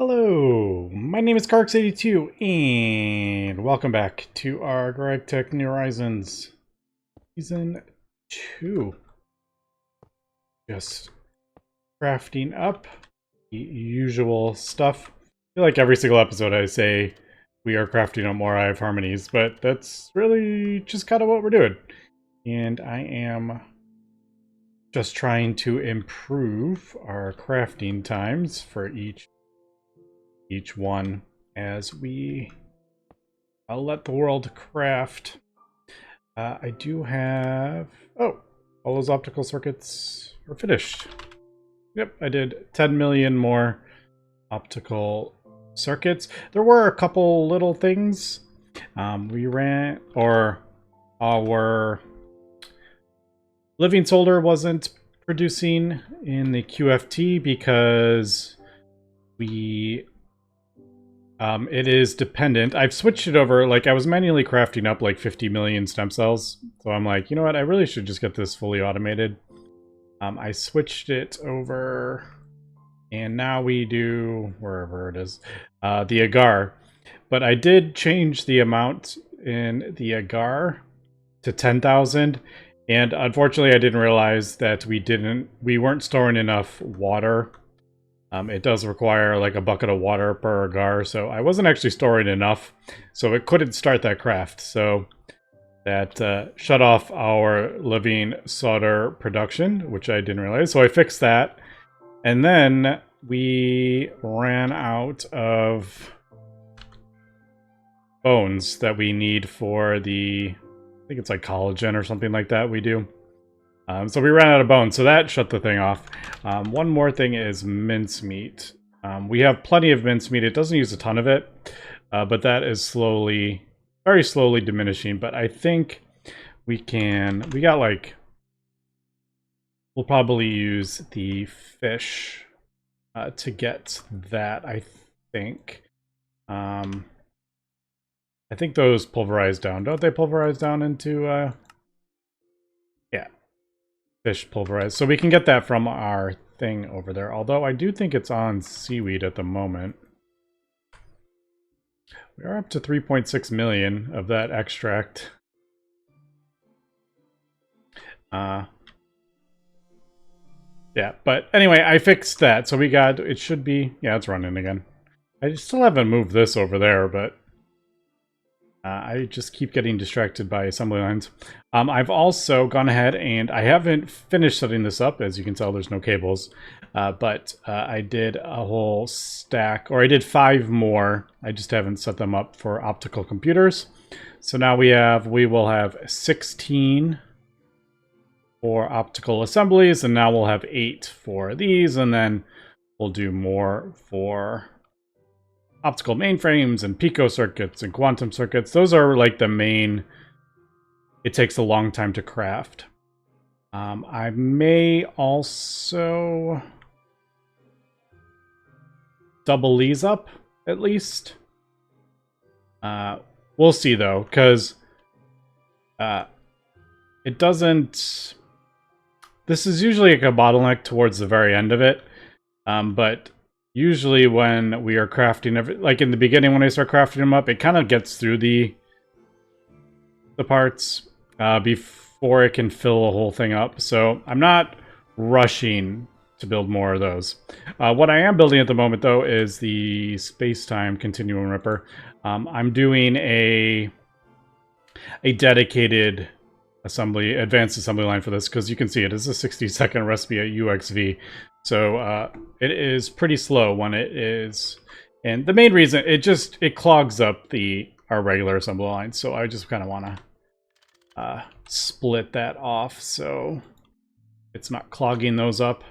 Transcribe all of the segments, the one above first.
Hello, my name is Carx82, and welcome back to our GregTech New Horizons Season 2. Just crafting up the usual stuff. I feel like every single episode I say we are crafting up more Eye of Harmonies, but that's really just kind of what we're doing. And I am just trying to improve our crafting times for each one as we let the world craft. I do have... Oh, all those optical circuits are finished. Yep, I did 10 million more optical circuits. There were a couple little things. We ran... Or our living solder wasn't producing in the QFT because it is dependent. I've switched it over. Like, I was manually crafting up like 50 million stem cells. So I'm like, you know what? I really should just get this fully automated. I switched it over. And now we do, wherever it is, the agar. But I did change the amount in the agar to 10,000. And unfortunately, I didn't realize that we weren't storing enough water. It does require like a bucket of water per agar, so I wasn't actually storing enough, so it couldn't start that craft. So that shut off our living solder production, which I didn't realize. So I fixed that, and then we ran out of bones that we need for the, I think it's like collagen or something like that we do. So we ran out of bones, so that shut the thing off. One more thing is mincemeat. We have plenty of mincemeat. It doesn't use a ton of it, but that is slowly, very slowly diminishing. But I think we got like, we'll probably use the fish to get that, I think. I think those pulverize down. Don't they pulverize down into... yeah. Fish pulverized. So we can get that from our thing over there. Although I do think it's on seaweed at the moment. We are up to 3.6 million of that extract. Yeah, but anyway, I fixed that. So we got, it should be, yeah, it's running again. I still haven't moved this over there, but I just keep getting distracted by assembly lines. I've also gone ahead and I haven't finished setting this up. As you can tell, there's no cables. But I did a whole stack, or I did 5 more. I just haven't set them up for optical computers. So now we will have 16 for optical assemblies, and now we'll have 8 for these, and then we'll do more for optical mainframes and pico circuits and quantum circuits. Those are like the main. It takes a long time to craft. I may also double these up at least. We'll see though, because it doesn't. This is usually like a bottleneck towards the very end of it, but usually when we are crafting, like in the beginning when I start crafting them up, it kind of gets through the parts before it can fill a whole thing up. So I'm not rushing to build more of those. What I am building at the moment though is the space-time continuum ripper. I'm doing a dedicated advanced assembly line for this, because you can see it is a 60-second recipe at UXV. So it is pretty slow when it is, and the main reason, it clogs up our regular assembly line. So I just kind of want to split that off so it's not clogging those up.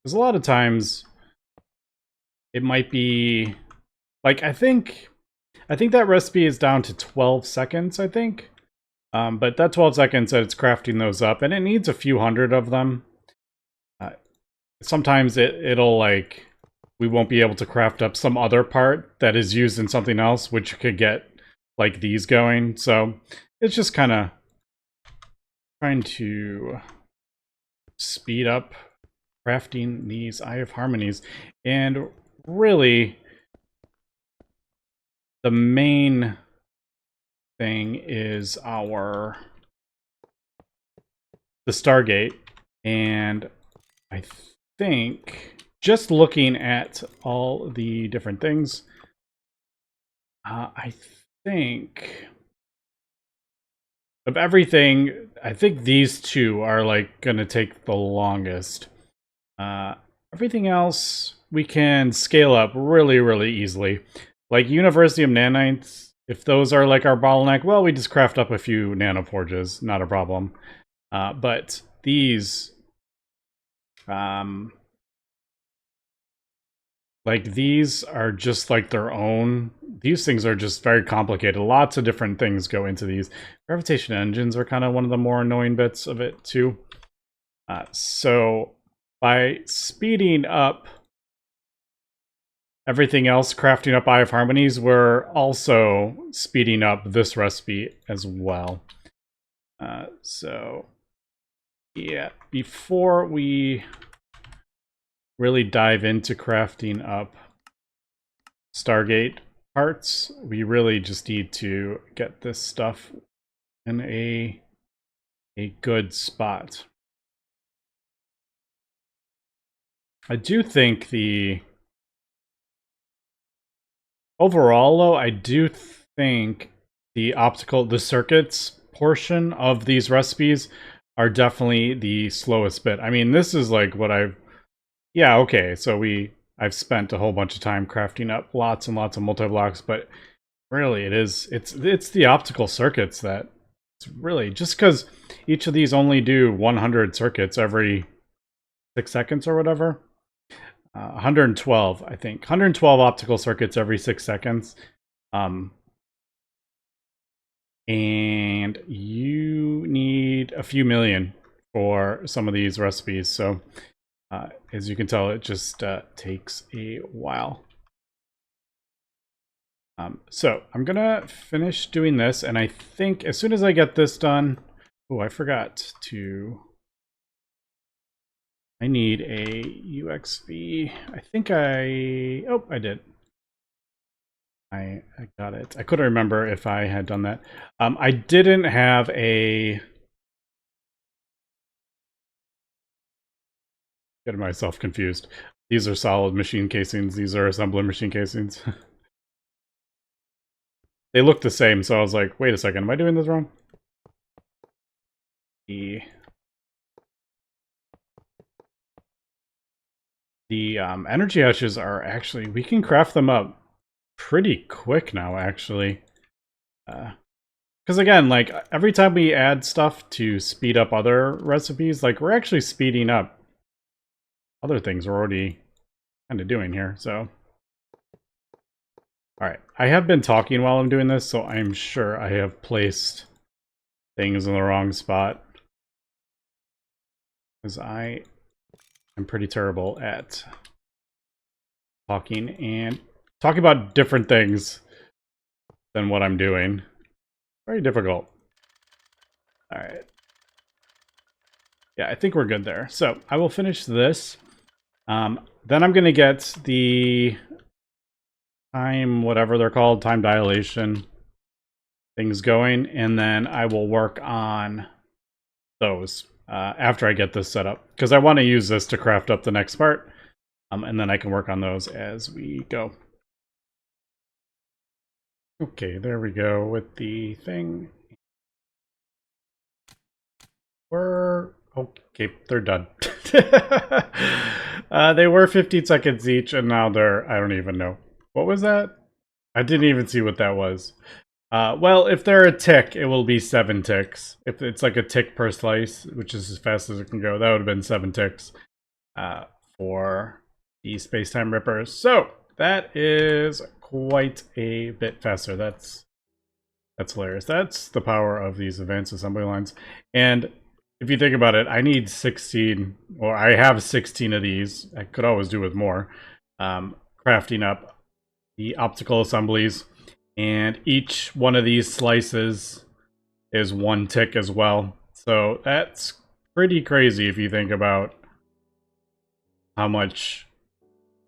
Because a lot of times it might be like, I think that recipe is down to 12 seconds, I think. But that 12 seconds that it's crafting those up, and it needs a few hundred of them. Sometimes it'll like, we won't be able to craft up some other part that is used in something else, which could get like these going. So it's just kind of trying to speed up crafting these Eye of Harmonies. And really the main thing is the Stargate, and I think just looking at all the different things, I think of everything, I think these two are like gonna take the longest. Uh, Everything else we can scale up really, really easily. Like University of Nanites, if those are like our bottleneck, well, we just craft up a few nanoforges, not a problem. But these, like these are just like their own. These things are just very complicated. Lots of different things go into these. Gravitation engines are kind of one of the more annoying bits of it too. So by speeding up everything else, crafting up Eye of Harmonies, we're also speeding up this recipe as well. So yeah, before we really dive into crafting up Stargate parts, we really just need to get this stuff in a good spot. I do think overall though, I do think the circuits portion of these recipes are definitely the slowest bit. I mean, this is like what yeah, okay, so I've spent a whole bunch of time crafting up lots and lots of multi-blocks, but really it's the optical circuits that it's really, just because each of these only do 100 circuits every 6 seconds or whatever. 112, I think. 112 optical circuits every 6 seconds. And you need a few million for some of these recipes, so as you can tell, it just takes a while. So I'm gonna finish doing this, and I think as soon as I get this done, oh, I forgot to. I need a UXV. I think I did. I got it. I couldn't remember if I had done that. I didn't have a. Getting myself confused. These are solid machine casings. These are assembler machine casings. They look the same, so I was like, wait a second, am I doing this wrong? The energy hatches are actually, we can craft them up pretty quick now, actually. Because again, like, every time we add stuff to speed up other recipes, like, we're actually speeding up other things we're already kind of doing here, so. Alright, I have been talking while I'm doing this, so I'm sure I have placed things in the wrong spot. Because I am pretty terrible at talking about different things than what I'm doing. Very difficult. Alright. Yeah, I think we're good there. So, I will finish this. Then I'm going to get the time, whatever they're called, time dilation things going, and then I will work on those after I get this set up, because I want to use this to craft up the next part, and then I can work on those as we go. Okay, there we go with the thing. Okay, they're done. They were 15 seconds each, and now they're, I don't even know. What was that? I didn't even see what that was. Well, if they're a tick, it will be 7 ticks. If it's like a tick per slice, which is as fast as it can go, that would have been 7 ticks for the space-time rippers. So, that is quite a bit faster. That's hilarious. That's the power of these advanced assembly lines. And if you think about it, I need 16, or I have 16 of these. I could always do with more. Crafting up the optical assemblies, and each one of these slices is 1 tick as well. So that's pretty crazy if you think about how much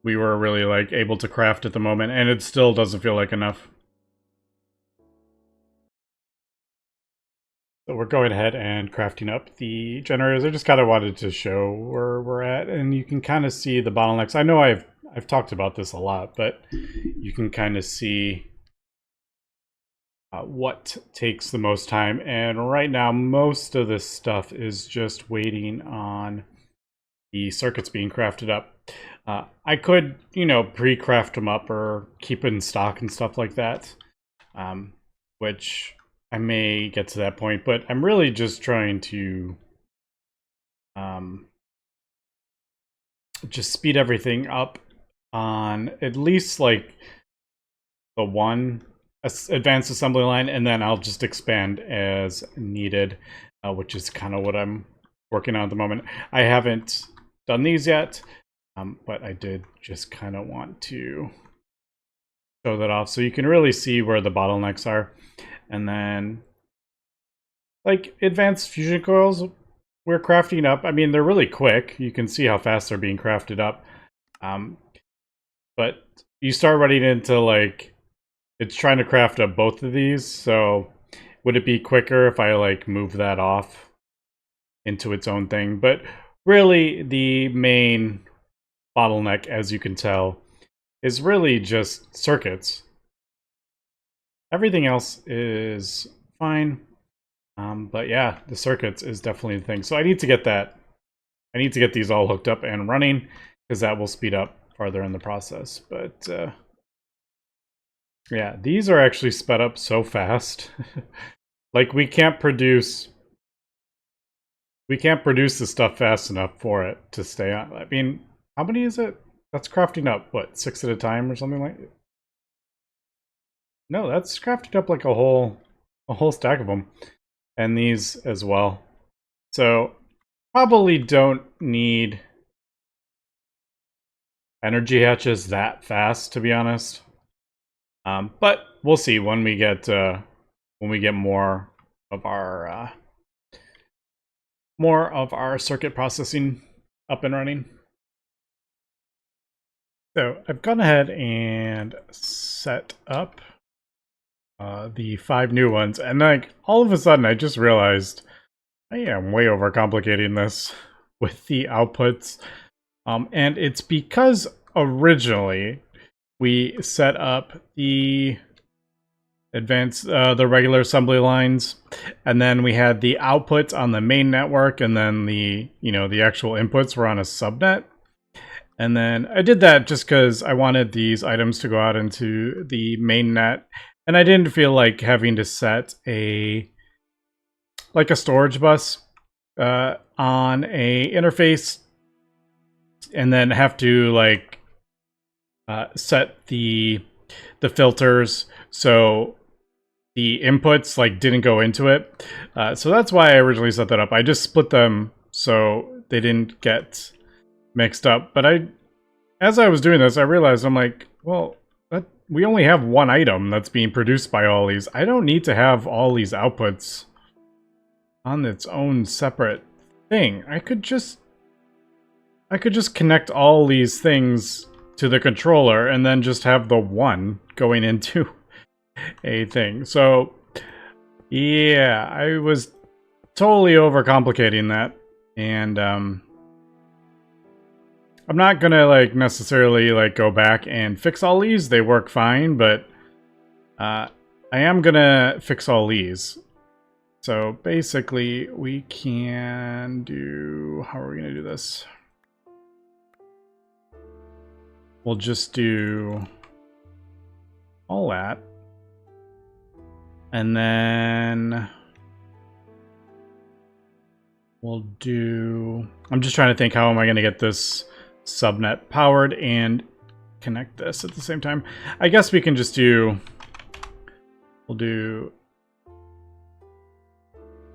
we were really like able to craft at the moment, and it still doesn't feel like enough. So we're going ahead and crafting up the generators. I just kind of wanted to show where we're at, and you can kind of see the bottlenecks. I know I've talked about this a lot, but you can kind of see what takes the most time. And right now, most of this stuff is just waiting on the circuits being crafted up. I could, pre-craft them up or keep it in stock and stuff like that, which I may get to that point, but I'm really just trying to just speed everything up on at least like the one advanced assembly line, and then I'll just expand as needed, which is kind of what I'm working on at the moment. I haven't done these yet, but I did just kind of want to show that off so you can really see where the bottlenecks are. And then, like, advanced fusion coils, we're crafting up. I mean, they're really quick. You can see how fast they're being crafted up. But you start running into, like, it's trying to craft up both of these, so would it be quicker if I, like, move that off into its own thing? But really, the main bottleneck, as you can tell, is really just circuits. Everything else is fine. But yeah, the circuits is definitely the thing. So I need to get that. I need to get these all hooked up and running, because that will speed up farther in the process. But yeah, these are actually sped up so fast. Like, we can't produce the stuff fast enough for it to stay on. I mean, how many is it? That's crafting up, what, 6 at a time or something like that? No, that's crafting up like a whole stack of them. And these as well. So probably don't need energy hatches that fast, to be honest. But we'll see when we get more of our circuit processing up and running. So I've gone ahead and set up the 5 new ones, and like all of a sudden I just realized I am way overcomplicating this with the outputs. And it's because originally we set up the the regular assembly lines, and then we had the outputs on the main network, and then the actual inputs were on a subnet. And then I did that just because I wanted these items to go out into the main net, and I didn't feel like having to set a storage bus on a interface, and then have to set the filters so the inputs didn't go into it. So that's why I originally set that up. I just split them so they didn't get mixed up. But as I was doing this, I realized I'm like, well, we only have one item that's being produced by all these. I don't need to have all these outputs on its own separate thing. I could just connect all these things to the controller and then just have the one going into a thing. So yeah, I was totally overcomplicating that, and I'm not gonna necessarily go back and fix all these. They work fine, but I am gonna fix all these. So basically we can do, how are we gonna do this? We'll just do all that. And then we'll do, I'm just trying to think, how am I going to get this subnet powered and connect this at the same time? I guess we can just do, we'll do,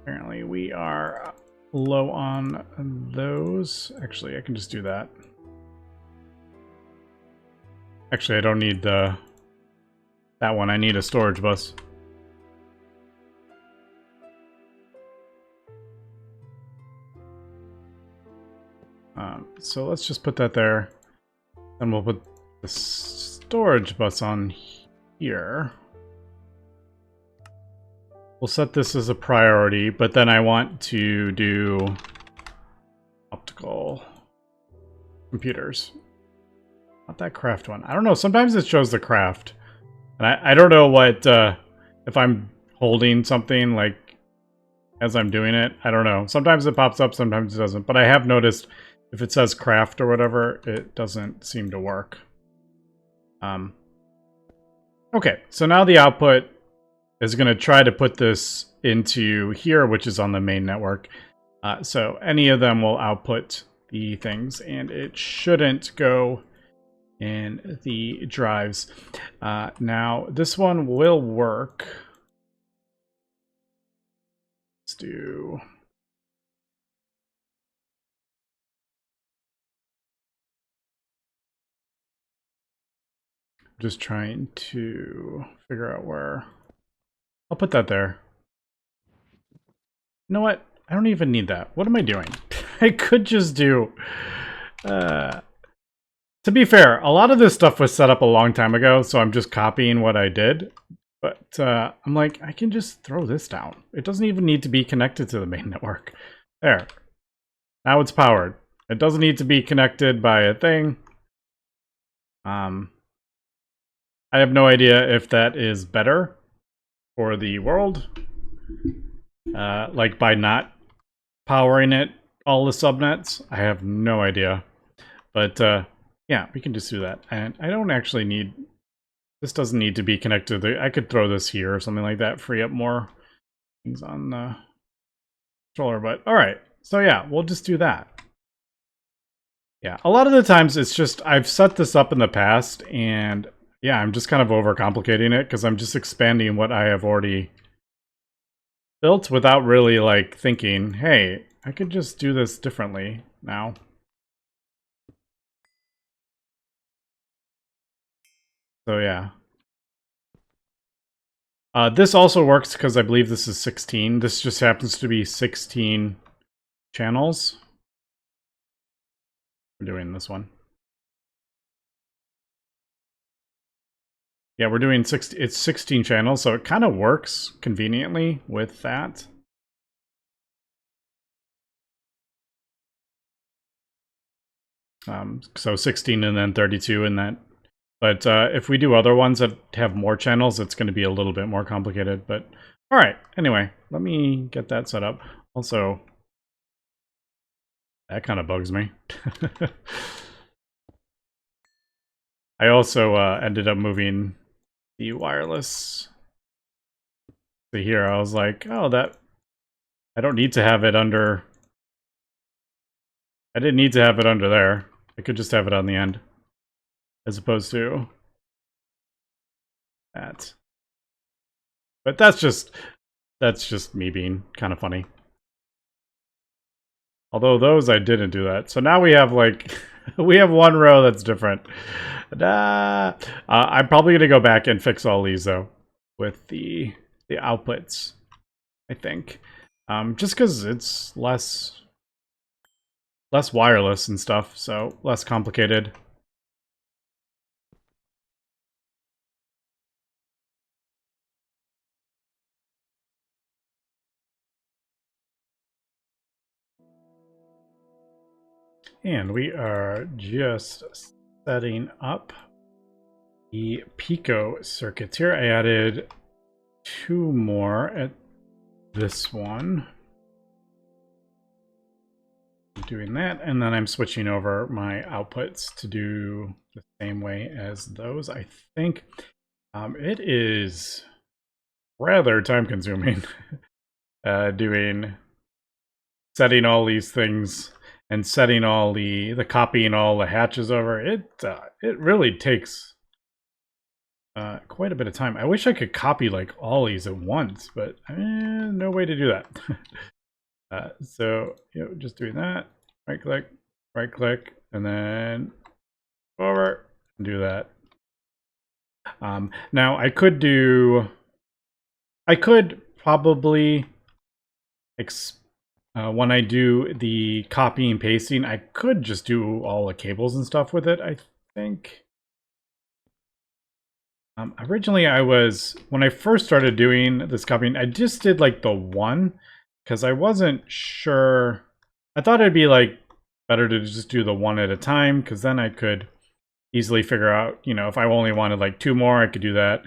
apparently we are low on those. Actually, I can just do that. Actually, I don't need that one. I need a storage bus. So let's just put that there. Then we'll put the storage bus on here. We'll set this as a priority, but then I want to do optical computers. Not that craft one. I don't know. Sometimes it shows the craft. And I don't know what, if I'm holding something, like, as I'm doing it. I don't know. Sometimes it pops up, sometimes it doesn't. But I have noticed if it says craft or whatever, it doesn't seem to work. Okay, so now the output is going to try to put this into here, which is on the main network. So any of them will output the things, and it shouldn't go in the drives. Now, this one will work. Let's do... Just trying to figure out where... I'll put that there. You know what? I don't even need that. What am I doing? I could just do... to be fair, a lot of this stuff was set up a long time ago, so I'm just copying what I did. But I'm like, I can just throw this down. It doesn't even need to be connected to the main network. There. Now it's powered. It doesn't need to be connected by a thing. I have no idea if that is better for the world. Like by not powering it, all the subnets. I have no idea. But yeah, we can just do that. And I don't actually need... This doesn't need to be connected. I could throw this here or something like that. Free up more things on the controller. But alright. So yeah, we'll just do that. Yeah, a lot of the times it's just... I've set this up in the past and... Yeah, I'm just kind of overcomplicating it because I'm just expanding what I have already built without really like thinking, hey, I could just do this differently now. So yeah. This also works because I believe this is 16. This just happens to be 16 channels. We're doing this one. Yeah, we're doing it's 16 channels, so it kind of works conveniently with that. So 16 and then 32 and that. But if we do other ones that have more channels, it's going to be a little bit more complicated. But all right, anyway, let me get that set up. Also, that kind of bugs me. I also ended up moving the wireless to here. I was like, oh, that I don't need to have it under. I didn't need to have it under there. I could just have it on the end, as opposed to that. But that's just me being kind of funny. Although those I didn't do that. So now we have like we have one row that's different. I'm probably gonna go back and fix all these though with the outputs. I think just because it's less wireless and stuff, so less complicated. And we are just setting up the Pico circuits here. I added 2 more at this one. I'm doing that, and then I'm switching over my outputs to do the same way as those. I think it is rather time consuming setting all these things and setting all the copying all the hatches over. It really takes quite a bit of time. I wish I could copy like all these at once, but no way to do that. So just doing that, right click, and then over and do that. Now I could probably when I do the copying and pasting, I could just do all the cables and stuff with it, I think originally when I first started doing this copying, I just did like the one because I wasn't sure. I thought it'd be like better to just do the one at a time because then I could easily figure out, if I only wanted like 2 more, I could do that.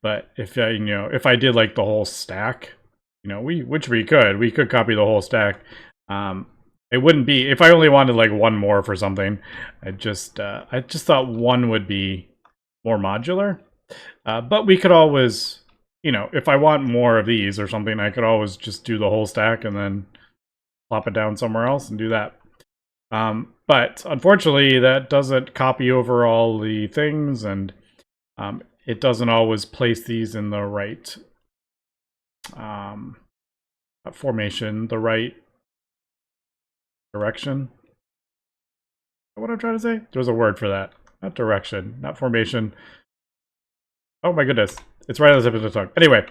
But if if I did like the whole stack, which we could copy the whole stack. It wouldn't be if I only wanted like 1 more for something. I just thought 1 would be more modular. But we could always, if I want more of these or something, I could always just do the whole stack and then plop it down somewhere else and do that. But unfortunately, that doesn't copy over all the things, and it doesn't always place these in the right formation, the right direction. What I'm trying to say? There's a word for that. Not direction, not formation. Oh my goodness. It's right on the tip of the tongue. Anyway,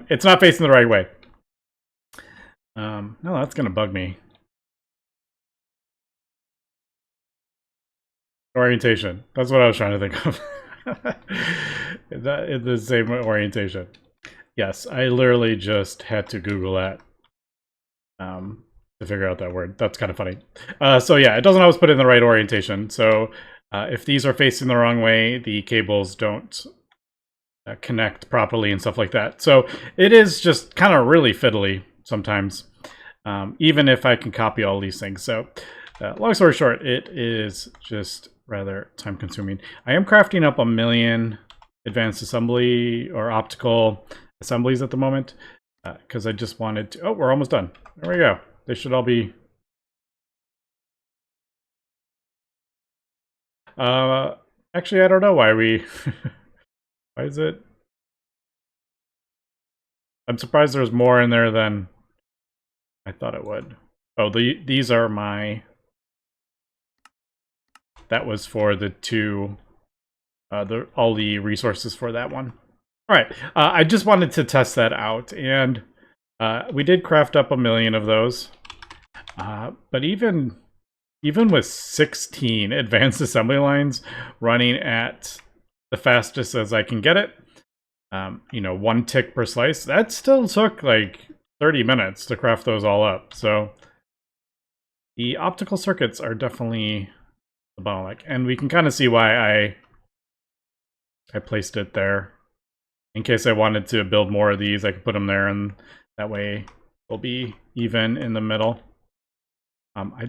it's not facing the right way. No, that's going to bug me. Orientation. That's what I was trying to think of. That the same orientation. Yes, I literally just had to Google that to figure out that word. That's kind of funny. So yeah, it doesn't always put in the right orientation. So if these are facing the wrong way, the cables don't connect properly and stuff like that. So it is just kind of really fiddly sometimes, even if I can copy all these things. So long story short, it is just rather time consuming. I am crafting up 1 million advanced assembly or optical assemblies at the moment because I just wanted to. Oh, we're almost done. There we go. They should all be. Actually, I don't know why we. Why is it? I'm surprised there's more in there than I thought it would. Oh, these are my. That was for the 2, all the resources for that one. All right, I just wanted to test that out, and we did craft up 1 million of those. But even with 16 advanced assembly lines running at the fastest as I can get it, 1 tick per slice, that still took like 30 minutes to craft those all up. So the optical circuits are definitely the bottleneck, and we can kind of see why I placed it there. In case I wanted to build more of these, I could put them there, and that way they'll be even in the middle. I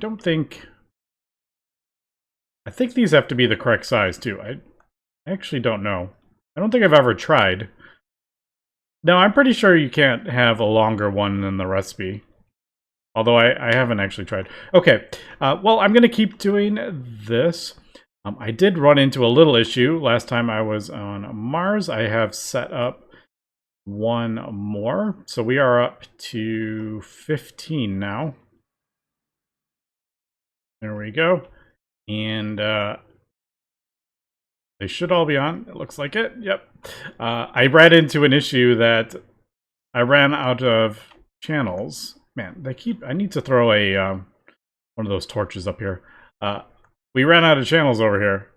think these have to be the correct size too. I actually don't know. I don't think I've ever tried. No, I'm pretty sure you can't have a longer one than the recipe. Although I haven't actually tried. Okay, well, I'm going to keep doing this. I did run into a little issue last time I was on Mars. I have set up 1 more. So we are up to 15 now. There we go. And they should all be on. It looks like it. Yep. I ran into an issue that I ran out of channels. Man, I need to throw a one of those torches up here. We ran out of channels over here.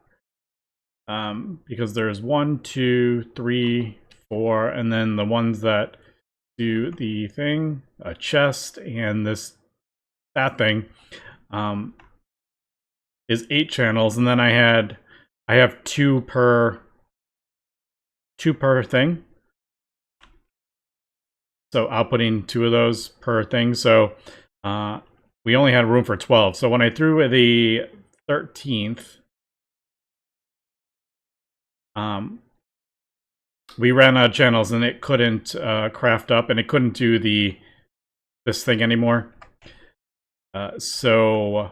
Because there's 1, 2, 3, 4, and then the ones that do the thing, a chest, and that thing, is 8 channels, and then I have 2 per thing. So outputting 2 of those per thing. So we only had room for 12. So when I threw the 13th, we ran out of channels, and it couldn't craft up, and it couldn't do this thing anymore. So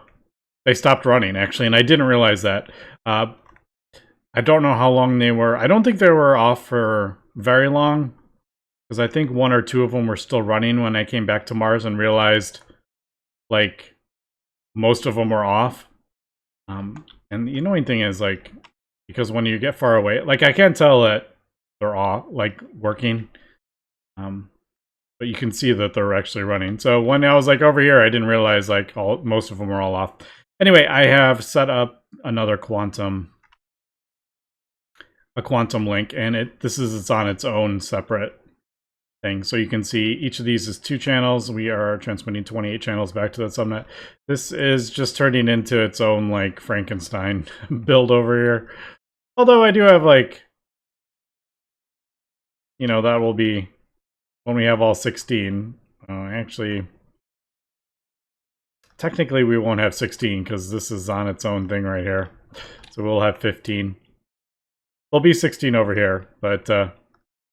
they stopped running, actually, and I didn't realize that. I don't know how long they were. I don't think they were off for very long, because I think 1 or 2 of them were still running when I came back to Mars and realized, like, most of them were off. And the annoying thing is, like, because when you get far away, like, I can't tell that they're off, like, working. But you can see that they're actually running. So when I was, like, over here, I didn't realize, like, most of them were all off. Anyway, I have set up another a quantum link, and it's on its own separate thing. So you can see each of these is 2 channels. We are transmitting 28 channels back to that subnet. This is just turning into its own like Frankenstein build over here. Although I do have like, that will be when we have all 16. Actually, technically we won't have 16 because this is on its own thing right here. So we'll have 15. There'll be 16 over here, but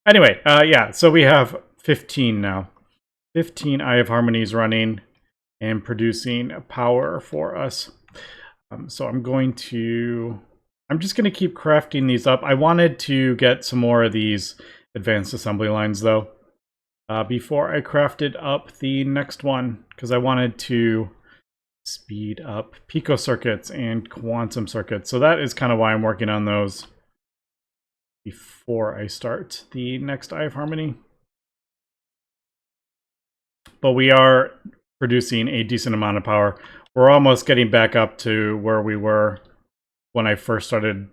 anyway, yeah, so we have 15 now. 15 IF harmonies running and producing power for us. So I'm just going to keep crafting these up. I wanted to get some more of these advanced assembly lines, though, before I crafted up the next one, because I wanted to speed up picocircuits and quantum circuits. So that is kind of why I'm working on those before I start the next IF harmony. But we are producing a decent amount of power. We're almost getting back up to where we were when I first started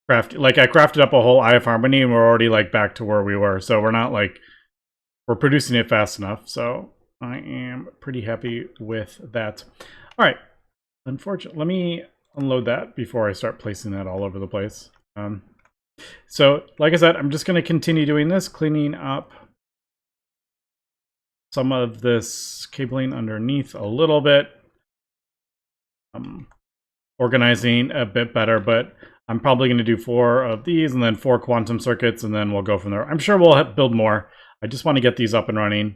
crafting. Like, I crafted up a whole IF harmony and we're already like back to where we were. So we're not like, we're producing it fast enough. So I am pretty happy with that. All right. Unfortunately, let me unload that before I start placing that all over the place. So like I said, I'm just going to continue doing this, cleaning up some of this cabling underneath a little bit, organizing a bit better, but I'm probably going to do 4 of these and then 4 quantum circuits, and then we'll go from there. I'm sure we'll build more. I just want to get these up and running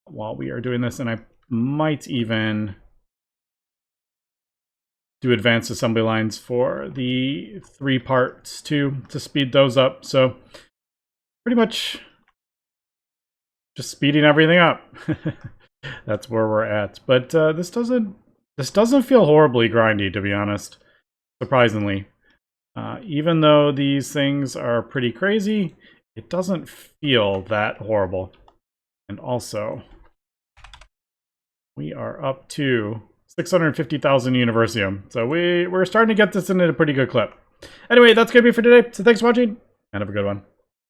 while we are doing this, and I might even do advanced assembly lines for the 3 parts too, to speed those up. So pretty much just speeding everything up. That's where we're at. But this doesn't feel horribly grindy, to be honest, surprisingly. Even though these things are pretty crazy, it doesn't feel that horrible. And also, we are up to 650,000 Universium. So we're starting to get this into a pretty good clip. Anyway, that's going to be for today. So thanks for watching, and have a good one.